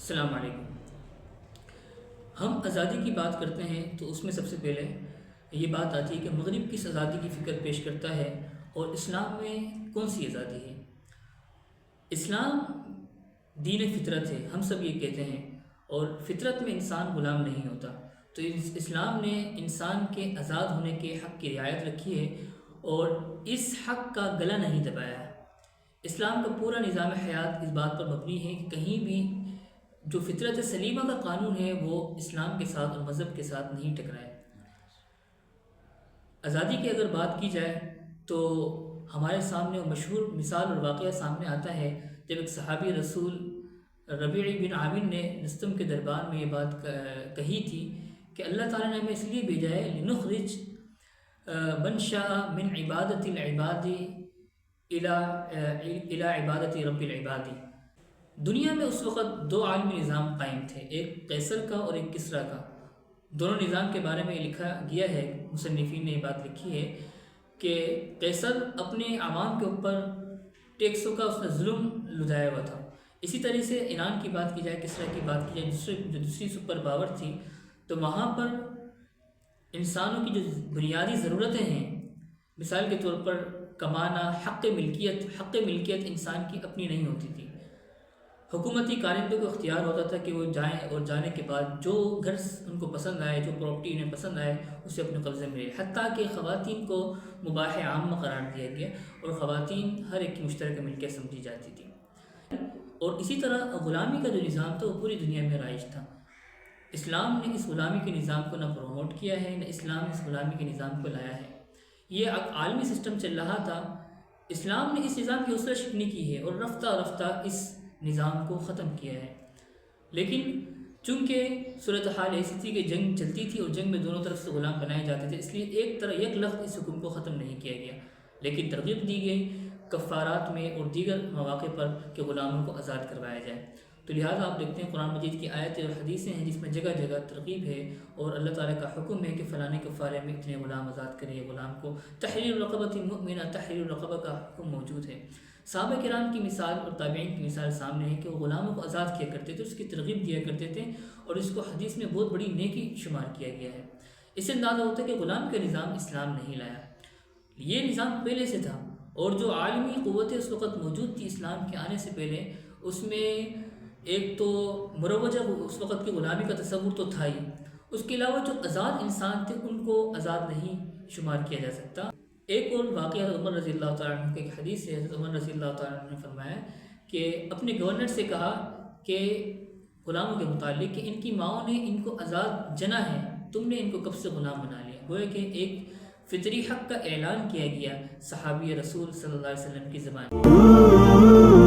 السلام علیکم۔ ہم آزادی کی بات کرتے ہیں تو اس میں سب سے پہلے یہ بات آتی ہے کہ مغرب کس آزادی کی فکر پیش کرتا ہے اور اسلام میں کون سی آزادی ہے۔ اسلام دین فطرت ہے، ہم سب یہ کہتے ہیں، اور فطرت میں انسان غلام نہیں ہوتا، تو اسلام نے انسان کے آزاد ہونے کے حق کی رعایت رکھی ہے اور اس حق کا گلا نہیں دبایا ہے۔ اسلام کا پورا نظام حیات اس بات پر مبنی ہے کہ کہیں بھی جو فطرت سلیمہ کا قانون ہے وہ اسلام کے ساتھ اور مذہب کے ساتھ نہیں ٹکرائے۔ آزادی کی اگر بات کی جائے تو ہمارے سامنے وہ مشہور مثال اور واقعہ سامنے آتا ہے جب ایک صحابی رسول ربیع بن عامر نے رستم کے دربار میں یہ بات کہی تھی کہ اللہ تعالیٰ نے ہمیں اس لیے بھیجا ہے لنخرج من شاء من عبادت العباد الى عبادت رب العباد۔ دنیا میں اس وقت دو عالمی نظام قائم تھے، ایک قیصر کا اور ایک کسریٰ کا۔ دونوں نظام کے بارے میں یہ لکھا گیا ہے، مصنفین نے یہ بات لکھی ہے کہ قیصر اپنے عوام کے اوپر ٹیکسوں کا اس نے ظلم لدایا ہوا تھا۔ اسی طرح سے ایران کی بات کی جائے، کسریٰ کی بات کی جائے، دوسری سپر پاور تھی، تو وہاں پر انسانوں کی جو بنیادی ضرورتیں ہیں، مثال کے طور پر کمانا، حق ملکیت انسان کی اپنی نہیں ہوتی تھی۔ حکومتی کارندوں کو اختیار ہوتا تھا کہ وہ جائیں اور جانے کے بعد جو گھر ان کو پسند آئے، جو پراپرٹی انہیں پسند آئے، اسے اپنے قبضے میں لے، حتیٰ کہ خواتین کو مباح عامہ قرار دیا گیا اور خواتین ہر ایک کی مشترکہ ملکیت سمجھی جاتی تھی۔ اور اسی طرح غلامی کا جو نظام تھا وہ پوری دنیا میں رائج تھا۔ اسلام نے اس غلامی کے نظام کو نہ پروموٹ کیا ہے، نہ اسلام نے اس غلامی کے نظام کو لایا ہے۔ یہ ایک عالمی سسٹم چل رہا تھا، اسلام نے اس نظام کی حوصلہ شکنی کی ہے اور رفتہ رفتہ اس نظام کو ختم کیا ہے۔ لیکن چونکہ صورتحال ایسی تھی کہ جنگ چلتی تھی اور جنگ میں دونوں طرف سے غلام بنائے جاتے تھے، اس لیے یک لخت اس حکم کو ختم نہیں کیا گیا، لیکن ترغیب دی گئی کفارات میں اور دیگر مواقع پر کہ غلاموں کو آزاد کروایا جائے۔ تو لہٰذا آپ دیکھتے ہیں قرآن مجید کی آیتیں اور حدیثیں ہیں جس میں جگہ جگہ ترغیب ہے اور اللہ تعالیٰ کا حکم ہے کہ فلانے کفارے میں اتنے غلام آزاد کریں، غلام کو تحریر رقبۃ مؤمنہ، تحریر رقبہ کا حکم موجود ہے۔ صحابہ کرام کی مثال اور تابعین کی مثال سامنے ہے کہ وہ غلاموں کو آزاد کیا کرتے تھے، اس کی ترغیب دیا کرتے تھے اور اس کو حدیث میں بہت بڑی نیکی شمار کیا گیا ہے۔ اس سے اندازہ ہوتا ہے کہ غلام کا نظام اسلام نہیں لایا، یہ نظام پہلے سے تھا، اور جو عالمی قوتیں اس وقت موجود تھی اسلام کے آنے سے پہلے، اس میں ایک تو مروجہ اس وقت کی غلامی کا تصور تو تھا ہی، اس کے علاوہ جو آزاد انسان تھے ان کو آزاد نہیں شمار کیا جا سکتا۔ ایک اور واقعہ حضرت عمر رضی اللہ تعالیٰ عنہ کی ایک حدیث ہے، حضرت عمر رضی اللہ تعالیٰ عنہ نے فرمایا کہ اپنے گورنر سے کہا کہ غلاموں کے متعلق کہ ان کی ماؤں نے ان کو آزاد جنا ہے، تم نے ان کو کب سے غلام بنا لیا۔ گویا کہ ایک فطری حق کا اعلان کیا گیا صحابی رسول صلی اللہ علیہ وسلم کی زبان۔